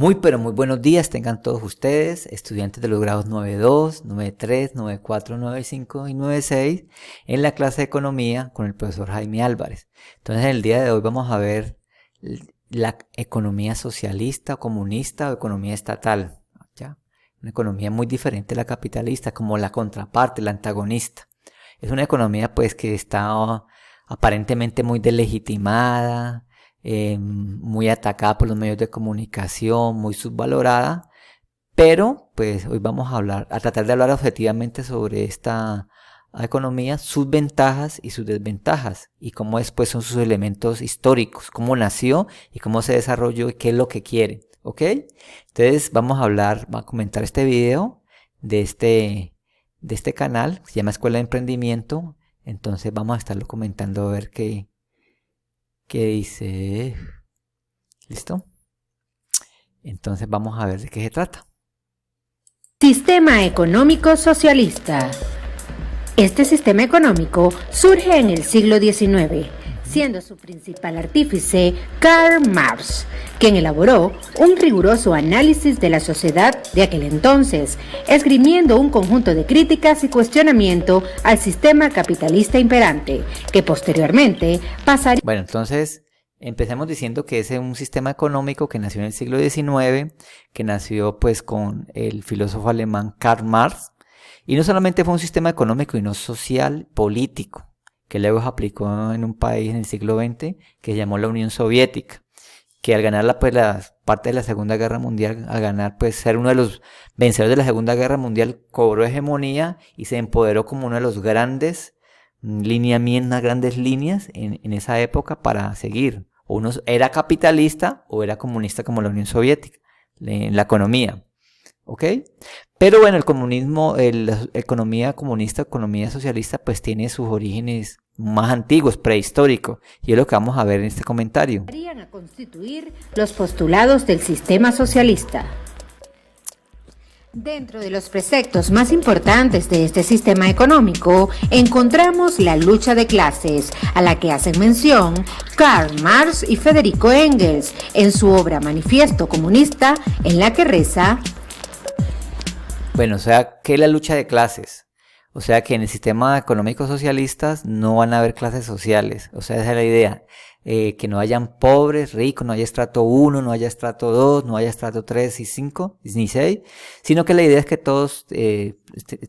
Muy pero muy buenos días tengan todos ustedes, estudiantes de los grados 9.2, 9.3, 9.4, 9.5 y 9.6 en la clase de economía con el profesor Jaime Álvarez. Entonces en el día de hoy vamos a ver la economía socialista o comunista o economía estatal, ¿ya? Una economía muy diferente a la capitalista, como la contraparte, la antagonista. Es una economía pues que está aparentemente muy delegitimada, muy atacada por los medios de comunicación, muy subvalorada, pero pues hoy vamos a tratar de hablar objetivamente sobre esta economía, sus ventajas y sus desventajas, y cómo después son sus elementos históricos, cómo nació y cómo se desarrolló y qué es lo que quiere, ¿ok? Entonces vamos a comentar este video de este canal, se llama Escuela de Emprendimiento. Entonces vamos a estarlo comentando a ver qué dice. ¿Listo? Entonces vamos a ver de qué se trata. Sistema económico socialista. Este sistema económico surge en el siglo XIX, siendo su principal artífice Karl Marx, quien elaboró un riguroso análisis de la sociedad de aquel entonces, esgrimiendo un conjunto de críticas y cuestionamiento al sistema capitalista imperante, que posteriormente pasaría... Bueno, entonces empecemos diciendo que es un sistema económico que nació en el siglo XIX, que nació pues con el filósofo alemán Karl Marx, y no solamente fue un sistema económico, sino social, político, que luego se aplicó en un país en el siglo XX que se llamó la Unión Soviética, que al ganar la parte de la Segunda Guerra Mundial, al ganar pues ser uno de los vencedores de la Segunda Guerra Mundial, cobró hegemonía y se empoderó como uno de los grandes lineamientos, grandes líneas en esa época para seguir. Uno era capitalista o era comunista como la Unión Soviética, en la economía. ¿Ok? Pero bueno, el comunismo, la economía comunista, economía socialista, pues tiene sus orígenes más antiguos, prehistóricos, y es lo que vamos a ver en este comentario. A constituir los postulados del sistema socialista. Dentro de los preceptos más importantes de este sistema económico encontramos la lucha de clases, a la que hacen mención Karl Marx y Federico Engels en su obra Manifiesto Comunista, en la que reza: bueno, o sea, ¿qué es la lucha de clases? O sea, que en el sistema económico socialista no van a haber clases sociales. O sea, esa es la idea. Que no hayan pobres, ricos, no haya estrato 1, no haya estrato 2, no haya estrato 3 y 5, ni 6, sino que la idea es que todos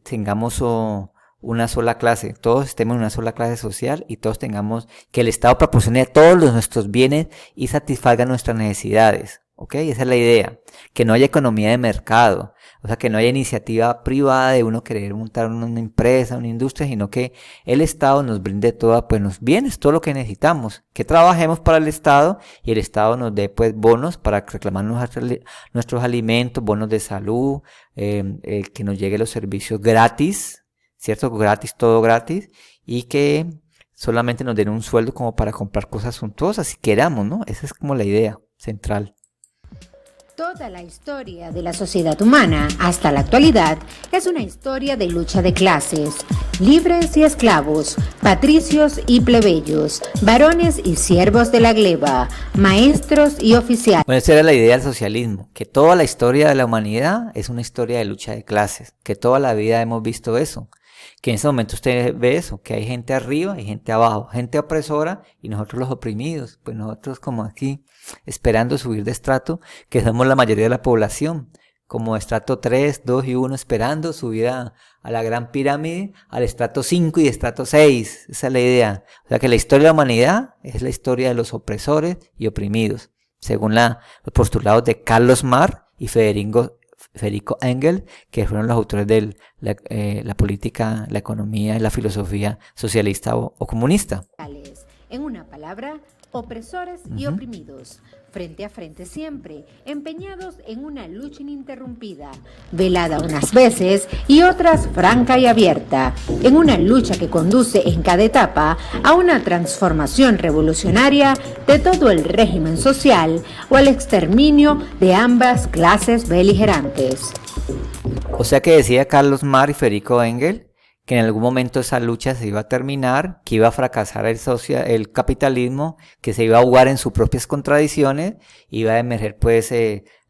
tengamos una sola clase, todos estemos en una sola clase social y todos tengamos, que el Estado proporcione todos nuestros bienes y satisfaga nuestras necesidades. ¿Ok? Esa es la idea. Que no haya economía de mercado. O sea, que no haya iniciativa privada de uno querer montar una empresa, una industria, sino que el Estado nos brinde todos pues, los bienes, todo lo que necesitamos. Que trabajemos para el Estado y el Estado nos dé pues bonos para reclamar nuestros alimentos, bonos de salud, que nos lleguen los servicios gratis, ¿cierto? Gratis, todo gratis. Y que solamente nos den un sueldo como para comprar cosas suntuosas, si queramos, ¿no? Esa es como la idea central. Toda la historia de la sociedad humana hasta la actualidad es una historia de lucha de clases, libres y esclavos, patricios y plebeyos, varones y siervos de la gleba, maestros y oficiales. Bueno, esa era la idea del socialismo, que toda la historia de la humanidad es una historia de lucha de clases, que toda la vida hemos visto eso, que en ese momento usted ve eso, que hay gente arriba y gente abajo, gente opresora y nosotros los oprimidos, pues nosotros como aquí esperando subir de estrato, que somos la mayoría de la población, como estrato 3, 2 y 1 esperando subir a la gran pirámide, al estrato 5 y estrato 6, esa es la idea. O sea que la historia de la humanidad es la historia de los opresores y oprimidos, según los postulados de Karl Marx y Federico Engels, que fueron los autores de la política, la economía y la filosofía socialista o comunista. En una palabra, opresores y oprimidos, frente a frente siempre, empeñados en una lucha ininterrumpida, velada unas veces y otras franca y abierta, en una lucha que conduce en cada etapa a una transformación revolucionaria de todo el régimen social o al exterminio de ambas clases beligerantes. O sea que decía Karl Marx y Federico Engels que en algún momento esa lucha se iba a terminar, que iba a fracasar el capitalismo, que se iba a ahogar en sus propias contradicciones, iba a emerger pues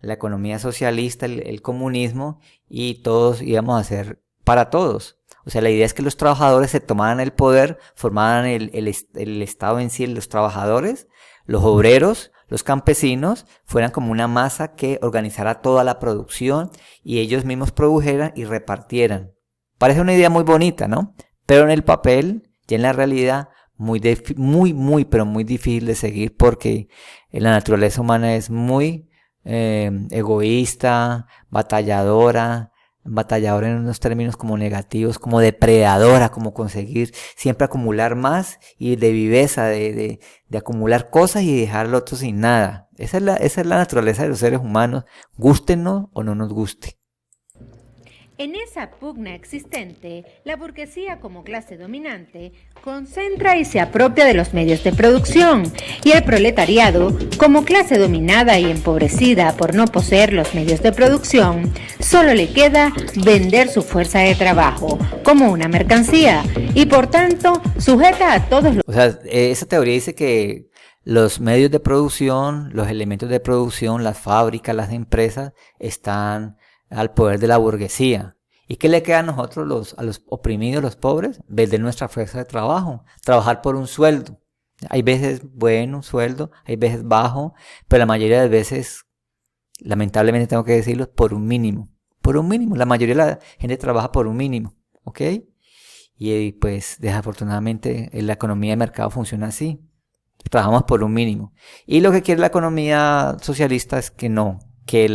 la economía socialista, el comunismo, y todos íbamos a ser para todos. O sea, la idea es que los trabajadores se tomaran el poder, formaran el Estado en sí, los trabajadores, los obreros, los campesinos, fueran como una masa que organizara toda la producción y ellos mismos produjeran y repartieran. Parece una idea muy bonita, ¿no? Pero en el papel y en la realidad pero muy difícil de seguir, porque la naturaleza humana es muy egoísta, batalladora en unos términos como negativos, como depredadora, como conseguir siempre acumular más y de viveza, de acumular cosas y dejar al otro sin nada. Esa es la naturaleza de los seres humanos, gústenos o no nos guste. En esa pugna existente, la burguesía como clase dominante concentra y se apropia de los medios de producción, y el proletariado, como clase dominada y empobrecida por no poseer los medios de producción, solo le queda vender su fuerza de trabajo como una mercancía y por tanto sujeta a todos los... O sea, esa teoría dice que los medios de producción, los elementos de producción, las fábricas, las empresas están al poder de la burguesía. ¿Y qué le queda a nosotros, a los oprimidos, los pobres? Vender nuestra fuerza de trabajo, trabajar por un sueldo. Hay veces bueno sueldo, hay veces bajo, pero la mayoría de veces, lamentablemente tengo que decirlo, por un mínimo. Por un mínimo, la mayoría de la gente trabaja por un mínimo, ¿ok? Y pues desafortunadamente la economía de mercado funciona así. Trabajamos por un mínimo. Y lo que quiere la economía socialista es que no. Que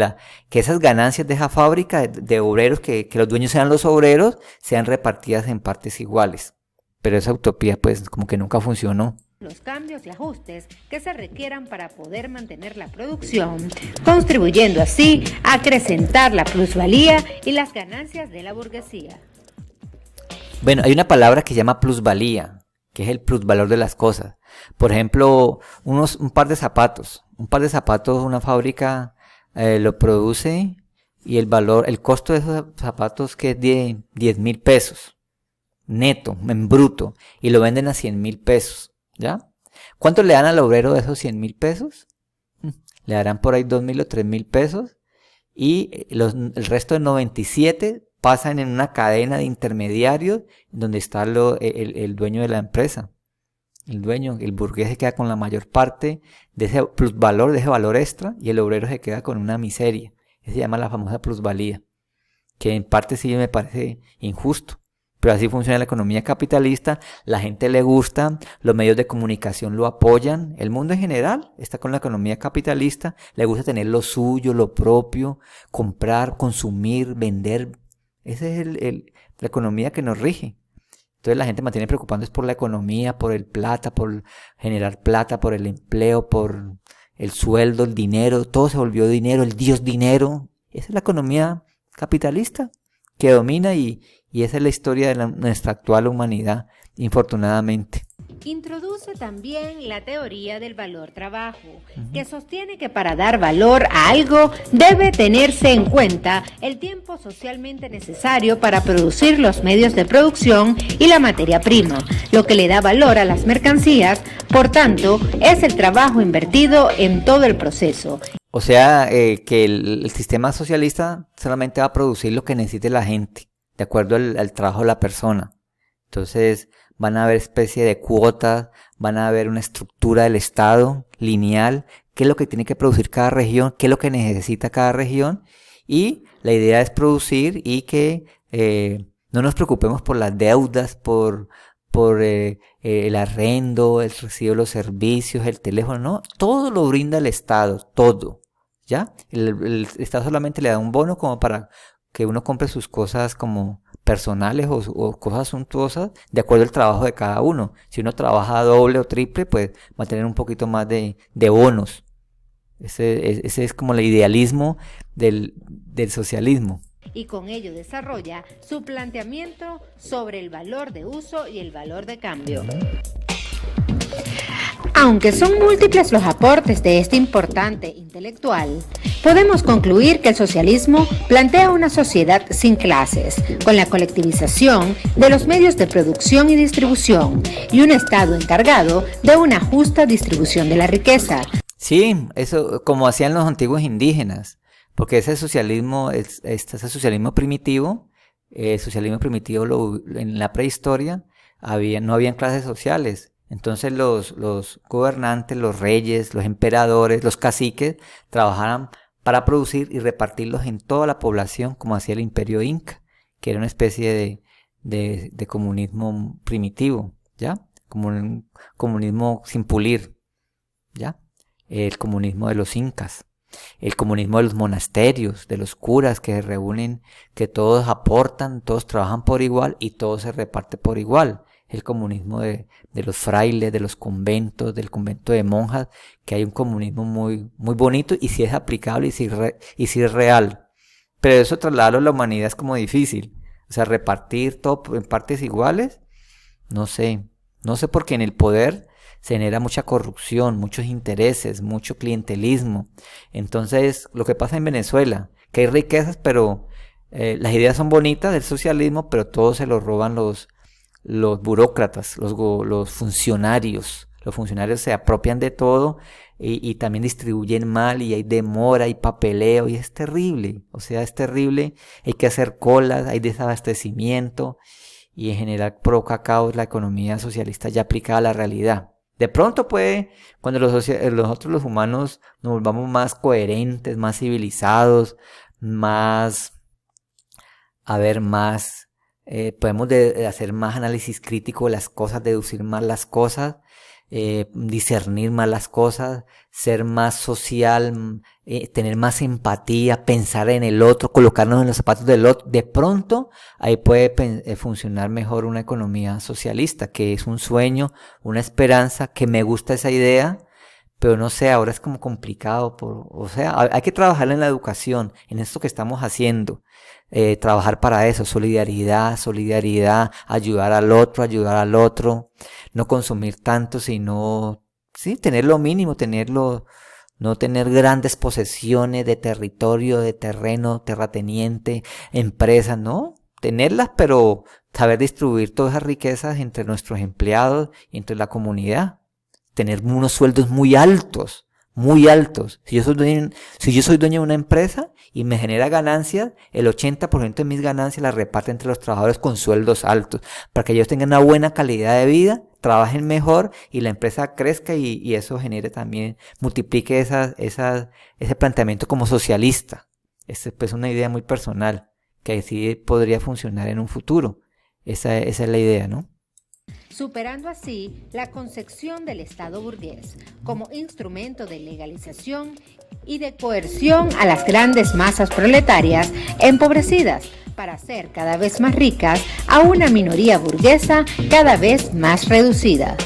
esas ganancias de esa fábrica de obreros, que los dueños sean los obreros, sean repartidas en partes iguales. Pero esa utopía pues como que nunca funcionó. Los cambios y ajustes que se requieran para poder mantener la producción, contribuyendo así a acrecentar la plusvalía y las ganancias de la burguesía. Bueno, hay una palabra que se llama plusvalía, que es el plusvalor de las cosas. Por ejemplo, un par de zapatos. Una fábrica lo produce y el costo de esos zapatos, que es de 10,000 pesos neto, en bruto, y lo venden a 100,000 pesos, ¿ya? ¿Cuánto le dan al obrero de esos 100,000 pesos? Le darán por ahí 2,000 o 3,000 pesos, y el resto de 97 pasan en una cadena de intermediarios donde está el dueño de la empresa. El burgués se queda con la mayor parte de ese plusvalor, de ese valor extra, y el obrero se queda con una miseria. Eso se llama la famosa plusvalía, que en parte sí me parece injusto, pero así funciona la economía capitalista. La gente le gusta, los medios de comunicación lo apoyan, el mundo en general está con la economía capitalista, le gusta tener lo suyo, lo propio, comprar, consumir, vender. Esa es la economía que nos rige. Entonces la gente mantiene preocupándose por la economía, por el plata, por generar plata, por el empleo, por el sueldo, el dinero. Todo se volvió dinero, el dios dinero. Esa es la economía capitalista que domina, y esa es la historia de nuestra actual humanidad, infortunadamente. Introduce también la teoría del valor trabajo, que sostiene que para dar valor a algo debe tenerse en cuenta el tiempo socialmente necesario para producir los medios de producción y la materia prima, lo que le da valor a las mercancías. Por tanto, es el trabajo invertido en todo el proceso. O sea, que el sistema socialista solamente va a producir lo que necesite la gente, de acuerdo al trabajo de la persona. Entonces van a haber especie de cuotas, van a haber una estructura del Estado lineal, qué es lo que tiene que producir cada región, qué es lo que necesita cada región, y la idea es producir y que no nos preocupemos por las deudas, por el arrendo, el recibo de los servicios, el teléfono, no, todo lo brinda el Estado, todo, ¿ya? El Estado solamente le da un bono como para que uno compre sus cosas como personales o cosas suntuosas de acuerdo al trabajo de cada uno. Si uno trabaja doble o triple, pues va a tener un poquito más de bonos. Ese es como el idealismo del socialismo. Y con ello desarrolla su planteamiento sobre el valor de uso y el valor de cambio. Aunque son múltiples los aportes de este importante intelectual, podemos concluir que el socialismo plantea una sociedad sin clases, con la colectivización de los medios de producción y distribución, y un Estado encargado de una justa distribución de la riqueza. Sí, eso como hacían los antiguos indígenas. Porque ese socialismo, ese socialismo primitivo, en la prehistoria no habían clases sociales. Entonces los gobernantes, los reyes, los emperadores, los caciques trabajaban para producir y repartirlos en toda la población, como hacía el imperio inca, que era una especie de comunismo primitivo, ¿ya? Como un comunismo sin pulir, ¿ya? El comunismo de los incas. El comunismo de los monasterios, de los curas que se reúnen, que todos aportan, todos trabajan por igual y todo se reparte por igual. El comunismo de los frailes, de los conventos, del convento de monjas, que hay un comunismo muy, muy bonito y si es aplicable y si es real. Pero eso trasladarlo a la humanidad es como difícil. O sea, repartir todo en partes iguales, no sé porque en el poder se genera mucha corrupción, muchos intereses, mucho clientelismo. Entonces, lo que pasa en Venezuela, que hay riquezas, pero las ideas son bonitas del socialismo, pero todo se lo roban los burócratas, los funcionarios. Los funcionarios se apropian de todo y también distribuyen mal y hay demora, hay papeleo y es terrible. O sea, es terrible. Hay que hacer colas, hay desabastecimiento y en general provoca caos la economía socialista ya aplicada a la realidad. De pronto puede, cuando nosotros los humanos nos volvamos más coherentes, más civilizados, podemos hacer más análisis crítico de las cosas, deducir más las cosas, discernir más las cosas, ser más social, tener más empatía, pensar en el otro, colocarnos en los zapatos del otro. De pronto ahí puede funcionar mejor una economía socialista, que es un sueño, una esperanza, que me gusta esa idea, pero no sé, ahora es como complicado. O sea, hay que trabajar en la educación, en esto que estamos haciendo. Trabajar para eso, solidaridad, ayudar al otro, no consumir tanto, sino, sí, tener lo mínimo, no tener grandes posesiones de territorio, de terreno, terrateniente, empresas, no, tenerlas, pero saber distribuir todas esas riquezas entre nuestros empleados y entre la comunidad, tener unos sueldos muy altos. Muy altos. Si yo soy dueño de una empresa y me genera ganancias, el 80% de mis ganancias las reparto entre los trabajadores con sueldos altos, para que ellos tengan una buena calidad de vida, trabajen mejor y la empresa crezca y eso genere también, multiplique ese planteamiento como socialista. Es pues una idea muy personal, que sí podría funcionar en un futuro. Esa es la idea, ¿no? Superando así la concepción del Estado burgués como instrumento de legalización y de coerción a las grandes masas proletarias empobrecidas para hacer cada vez más ricas a una minoría burguesa cada vez más reducida.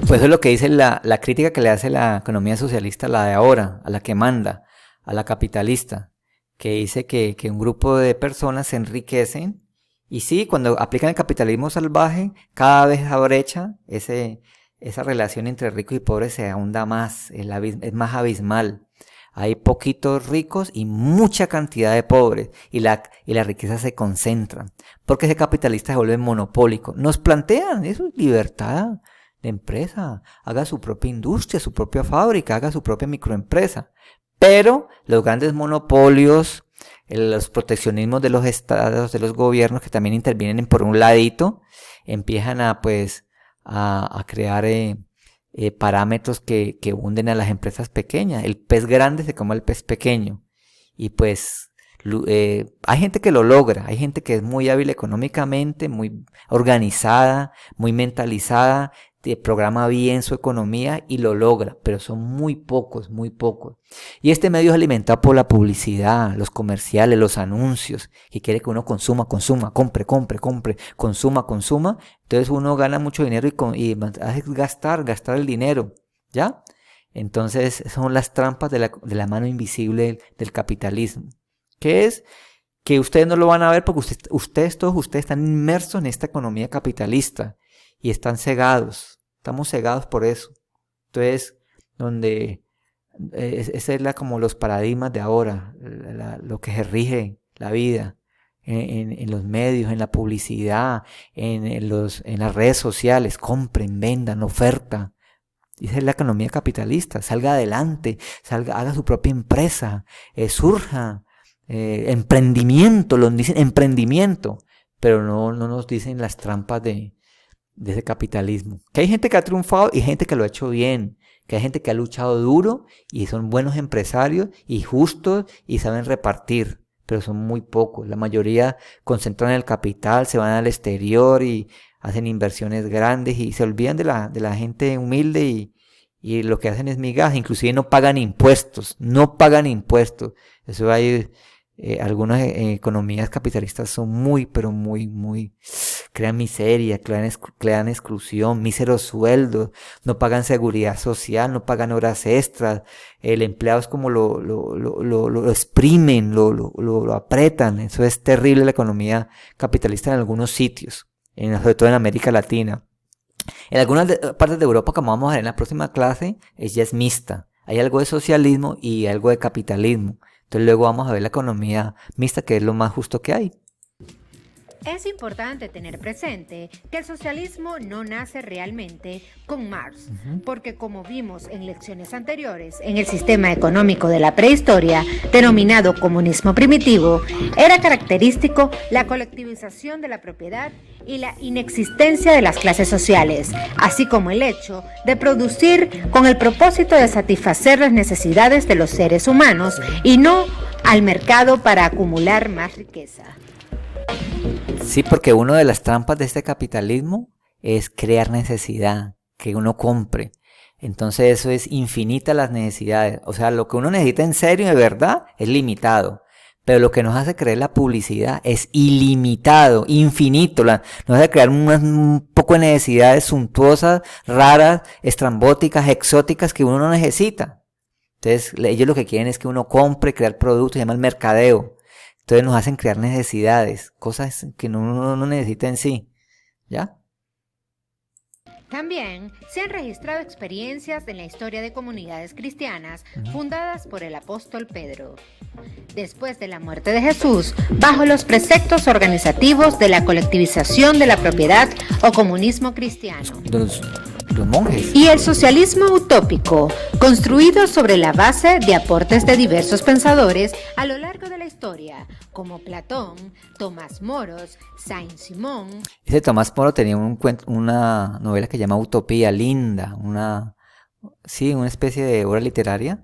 Pues eso es lo que dice la crítica que le hace la economía socialista, la de ahora, a la que manda, a la capitalista, que dice que un grupo de personas se enriquecen. Y sí, cuando aplican el capitalismo salvaje, cada vez esa brecha, esa relación entre ricos y pobres se ahonda más, es más abismal. Hay poquitos ricos y mucha cantidad de pobres, y la riqueza se concentra, porque ese capitalista se vuelve monopólico. Nos plantean, eso es libertad de empresa, haga su propia industria, su propia fábrica, haga su propia microempresa. Pero los grandes monopolios, los proteccionismos de los estados, de los gobiernos que también intervienen por un ladito, empiezan a crear parámetros que hunden a las empresas pequeñas. El pez grande se come al pez pequeño. Y pues hay gente que lo logra, hay gente que es muy hábil económicamente, muy organizada, muy mentalizada, programa bien su economía y lo logra, pero son muy pocos, muy pocos. Y este medio es alimentado por la publicidad, los comerciales, los anuncios, que quiere que uno consuma, compre, consuma. Entonces uno gana mucho dinero y hace gastar el dinero, ¿ya? Entonces son las trampas de la mano invisible del capitalismo, que es que ustedes no lo van a ver porque todos ustedes están inmersos en esta economía capitalista. Y están cegados, estamos cegados por eso. Entonces, esa es como los paradigmas de ahora, lo que se rige la vida en los medios, en la publicidad, en las redes sociales, compren, vendan, oferta. Esa es la economía capitalista, salga adelante, haga su propia empresa, surja, emprendimiento, nos dicen emprendimiento, pero no nos dicen las trampas de ese capitalismo. Que hay gente que ha triunfado y gente que lo ha hecho bien, que hay gente que ha luchado duro y son buenos empresarios y justos y saben repartir, pero son muy pocos. La mayoría concentran el capital, se van al exterior y hacen inversiones grandes y se olvidan de la gente humilde y lo que hacen es migajas, inclusive no pagan impuestos. Eso hay, algunas economías capitalistas son muy, pero muy, crean miseria, crean exclusión, míseros sueldos, no pagan seguridad social, no pagan horas extras, el empleado es como lo exprimen, lo apretan. Eso es terrible la economía capitalista en algunos sitios, sobre todo en América Latina. En algunas partes de Europa, como vamos a ver en la próxima clase, ya es mixta. Hay algo de socialismo y algo de capitalismo. Entonces luego vamos a ver la economía mixta, que es lo más justo que hay. Es importante tener presente que el socialismo no nace realmente con Marx, porque como vimos en lecciones anteriores, en el sistema económico de la prehistoria, denominado comunismo primitivo, era característico la colectivización de la propiedad y la inexistencia de las clases sociales, así como el hecho de producir con el propósito de satisfacer las necesidades de los seres humanos y no al mercado para acumular más riqueza. Sí, porque una de las trampas de este capitalismo es crear necesidad, que uno compre. Entonces eso es infinita las necesidades. O sea, lo que uno necesita en serio, de verdad, es limitado. Pero lo que nos hace creer la publicidad es ilimitado, infinito. Nos hace crear un poco de necesidades suntuosas, raras, estrambóticas, exóticas que uno no necesita. Entonces ellos lo que quieren es que uno compre, crear productos, se llama el mercadeo. Entonces nos hacen crear necesidades, cosas que uno no necesita en sí, ¿ya? También se han registrado experiencias en la historia de comunidades cristianas fundadas por el apóstol Pedro. Después de la muerte de Jesús, bajo los preceptos organizativos de la colectivización de la propiedad o comunismo cristiano. Los monjes. Y el socialismo utópico, construido sobre la base de aportes de diversos pensadores a lo largo de la historia, como Platón, Tomás Moros, Saint-Simon. Ese Tomás Moro tenía una novela que se llama Utopía, linda, una especie de obra literaria,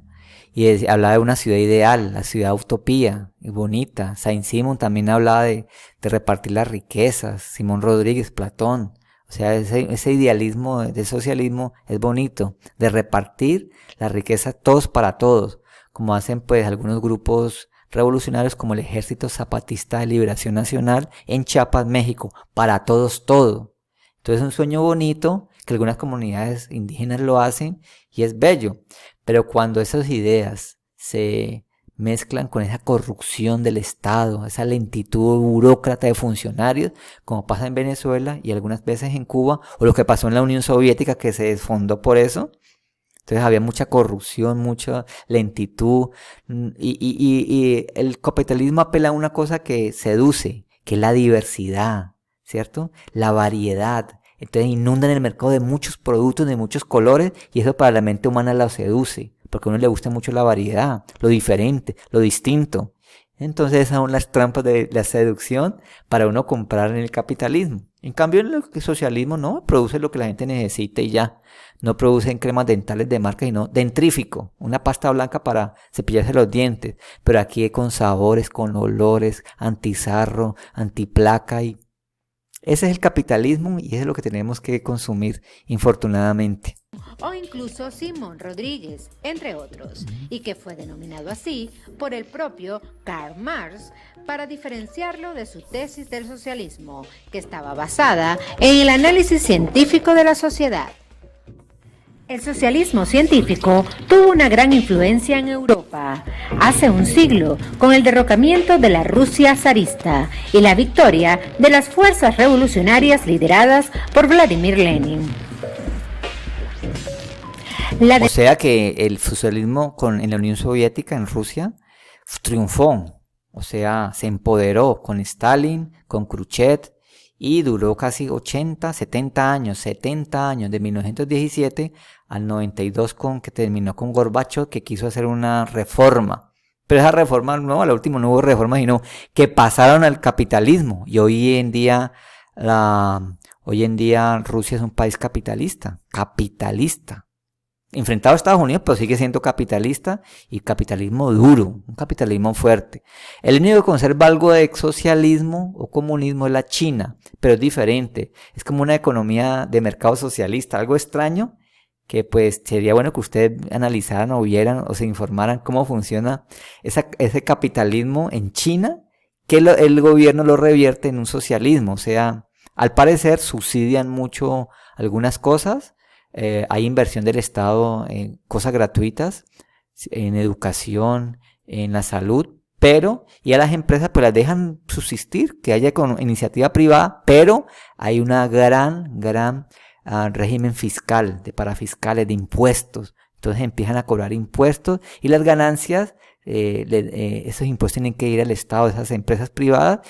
y hablaba de una ciudad ideal, la ciudad utopía, y bonita. Saint-Simon también hablaba de repartir las riquezas, Simón Rodríguez, Platón. O sea, ese idealismo de socialismo es bonito, de repartir la riqueza todos para todos, como hacen pues algunos grupos revolucionarios como el Ejército Zapatista de Liberación Nacional en Chiapas, México, para todos todo. Entonces es un sueño bonito que algunas comunidades indígenas lo hacen y es bello, pero cuando esas ideas se mezclan con esa corrupción del Estado, esa lentitud burócrata de funcionarios, como pasa en Venezuela y algunas veces en Cuba, o lo que pasó en la Unión Soviética, que se desfondó por eso. Entonces había mucha corrupción, mucha lentitud, y el capitalismo apela a una cosa que seduce, que es la diversidad, ¿cierto? La variedad. Entonces inundan el mercado de muchos productos, de muchos colores, y eso para la mente humana la seduce, porque a uno le gusta mucho la variedad, lo diferente, lo distinto. Entonces esas son las trampas de la seducción para uno comprar en el capitalismo. En cambio en el socialismo no, produce lo que la gente necesita y ya. No producen cremas dentales de marca, sino dentrífico, una pasta blanca para cepillarse los dientes. Pero aquí con sabores, con olores, antizarro, antiplaca y... Ese es el capitalismo y eso es lo que tenemos que consumir, infortunadamente. O incluso Simón Rodríguez, entre otros, y que fue denominado así por el propio Karl Marx para diferenciarlo de su tesis del socialismo, que estaba basada en el análisis científico de la sociedad. El socialismo científico tuvo una gran influencia en Europa hace un siglo con el derrocamiento de la Rusia zarista y la victoria de las fuerzas revolucionarias lideradas por Vladimir Lenin. O sea que el socialismo en la Unión Soviética, en Rusia, triunfó. O sea, se empoderó con Stalin, con Khrushchev, y duró casi 70 años, de 1917 al 92 que terminó con Gorbachev, que quiso hacer una reforma Pero esa reforma, no, a la última no hubo reforma, sino que pasaron al capitalismo. Y hoy en día Rusia es un país capitalista, enfrentado a Estados Unidos, pero sigue siendo capitalista y capitalismo duro, un capitalismo fuerte. El único que conserva algo de socialismo o comunismo es la China, pero es diferente. Es como una economía de mercado socialista, algo extraño, que pues sería bueno que ustedes analizaran o vieran o se informaran cómo funciona ese capitalismo en China, que el gobierno lo revierte en un socialismo. O sea, al parecer subsidian mucho algunas cosas. Hay inversión del Estado en cosas gratuitas, en educación, en la salud, y a las empresas pues las dejan subsistir, que haya con iniciativa privada, pero hay una gran régimen fiscal, de parafiscales, de impuestos. Entonces empiezan a cobrar impuestos y las ganancias, esos impuestos tienen que ir al Estado, a esas empresas privadas,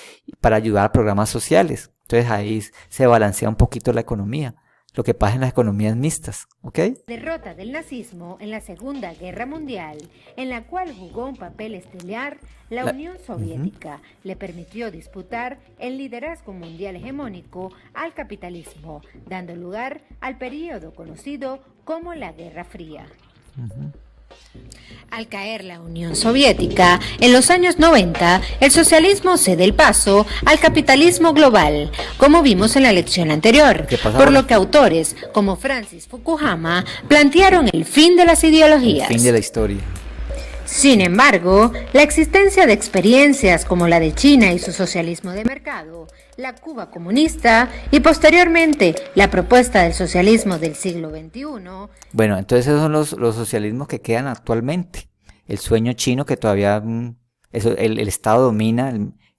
para ayudar a programas sociales. Entonces ahí se balancea un poquito la economía. Lo que pasa en las economías mixtas, ¿ok? Derrota del nazismo en la Segunda Guerra Mundial, en la cual jugó un papel estelar, la Unión Soviética le permitió disputar el liderazgo mundial hegemónico al capitalismo, dando lugar al período conocido como la Guerra Fría. Al caer la Unión Soviética, en los años 90, el socialismo cede el paso al capitalismo global, como vimos en la lección anterior, por lo que autores como Francis Fukuyama plantearon el fin de las ideologías. El fin de la historia. Sin embargo, la existencia de experiencias como la de China y su socialismo de mercado, la Cuba comunista y posteriormente la propuesta del socialismo del siglo XXI. Bueno, entonces esos son los socialismos que quedan actualmente. El sueño chino que todavía el Estado domina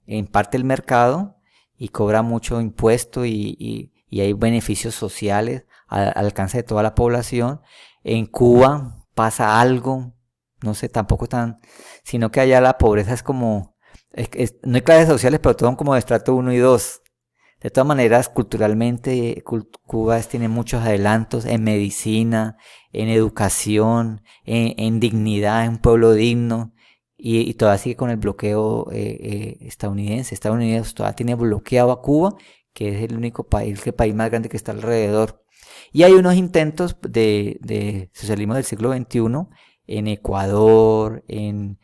en parte el mercado y cobra mucho impuesto y hay beneficios sociales al alcance de toda la población. En Cuba pasa algo, no sé, tampoco sino que allá la pobreza es como, no hay clases sociales, pero todos son como de estrato 1 y 2. De todas maneras, culturalmente, Cuba tiene muchos adelantos en medicina, en educación, en dignidad, es un pueblo digno, y todavía sigue con el bloqueo estadounidense. Estados Unidos todavía tiene bloqueado a Cuba, que es el único país, el país más grande que está alrededor. Y hay unos intentos de socialismo del siglo XXI, en Ecuador, en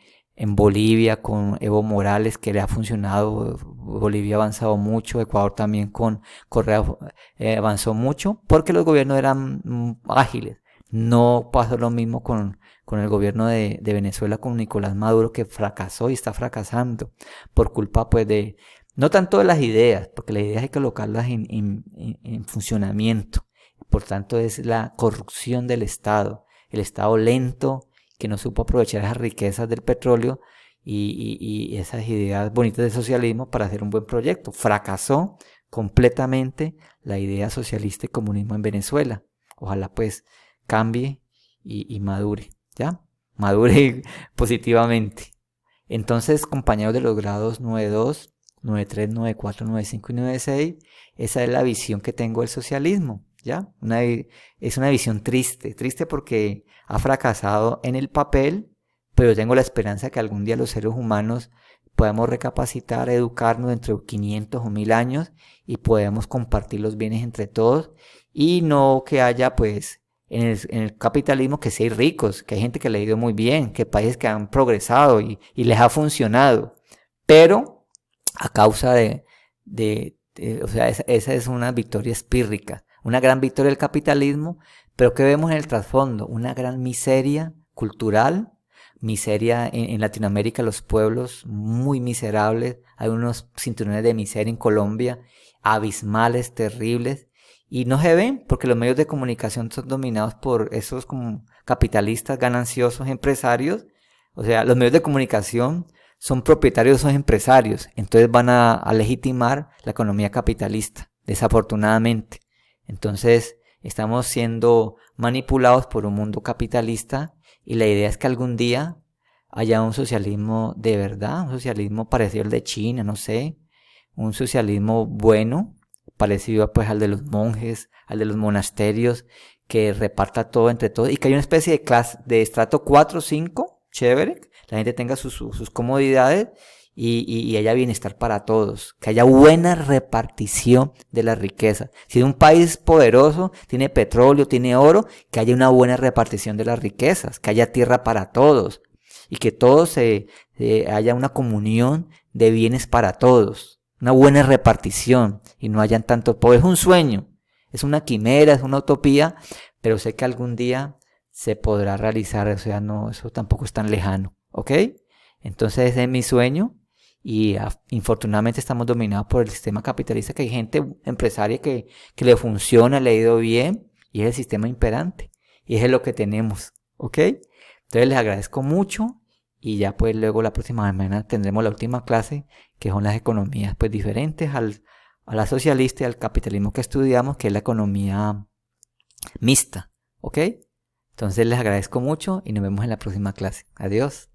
Bolivia con Evo Morales, que le ha funcionado. Bolivia ha avanzado mucho, Ecuador también con Correa avanzó mucho, porque los gobiernos eran ágiles. No pasó lo mismo con el gobierno de Venezuela, con Nicolás Maduro, que fracasó y está fracasando por culpa pues no tanto de las ideas, porque las ideas hay que colocarlas en funcionamiento. Por tanto es la corrupción del Estado, el Estado lento, que no supo aprovechar esas riquezas del petróleo y esas ideas bonitas de socialismo para hacer un buen proyecto. Fracasó completamente la idea socialista y comunismo en Venezuela. Ojalá pues cambie y madure, ¿ya? Madure positivamente. Entonces, compañeros de los grados 9.2, 9.3, 9.4, 9.5 y 9.6, esa es la visión que tengo del socialismo, ¿ya? Es una visión triste porque ha fracasado en el papel, pero tengo la esperanza que algún día los seres humanos podamos recapacitar, educarnos dentro de 500 o 1000 años y podemos compartir los bienes entre todos y no que haya pues en el capitalismo que sí hay ricos, que hay gente que le ha ido muy bien, que hay países que han progresado y les ha funcionado, pero a causa o sea, esa es una victoria espírrica, una gran victoria del capitalismo, pero ¿qué vemos en el trasfondo? Una gran miseria cultural, miseria en Latinoamérica, los pueblos muy miserables, hay unos cinturones de miseria en Colombia, abismales, terribles, y no se ven porque los medios de comunicación son dominados por esos como capitalistas gananciosos, empresarios. O sea, los medios de comunicación son propietarios de esos empresarios, entonces van a legitimar la economía capitalista, desafortunadamente. Entonces estamos siendo manipulados por un mundo capitalista y la idea es que algún día haya un socialismo de verdad, un socialismo parecido al de China, no sé, un socialismo bueno, parecido pues al de los monjes, al de los monasterios, que reparta todo entre todos y que haya una especie de clase de estrato 4 o 5, chévere, la gente tenga sus comodidades y haya bienestar para todos, que haya buena repartición de la riqueza. Si un país poderoso tiene petróleo, tiene oro, que haya una buena repartición de las riquezas, que haya tierra para todos y que todos haya una comunión de bienes para todos, una buena repartición y no hayan tanto pobre. Es un sueño, es una quimera, es una utopía, pero sé que algún día se podrá realizar, o sea, no, eso tampoco es tan lejano, ¿ok? Entonces ese es mi sueño y infortunadamente estamos dominados por el sistema capitalista, que hay gente empresaria que le funciona, le ha ido bien y es el sistema imperante y eso es lo que tenemos, ¿ok? Entonces les agradezco mucho y ya pues luego la próxima semana tendremos la última clase, que son las economías pues diferentes a la socialista y al capitalismo que estudiamos, que es la economía mixta, ¿ok? Entonces les agradezco mucho y nos vemos en la próxima clase. Adiós.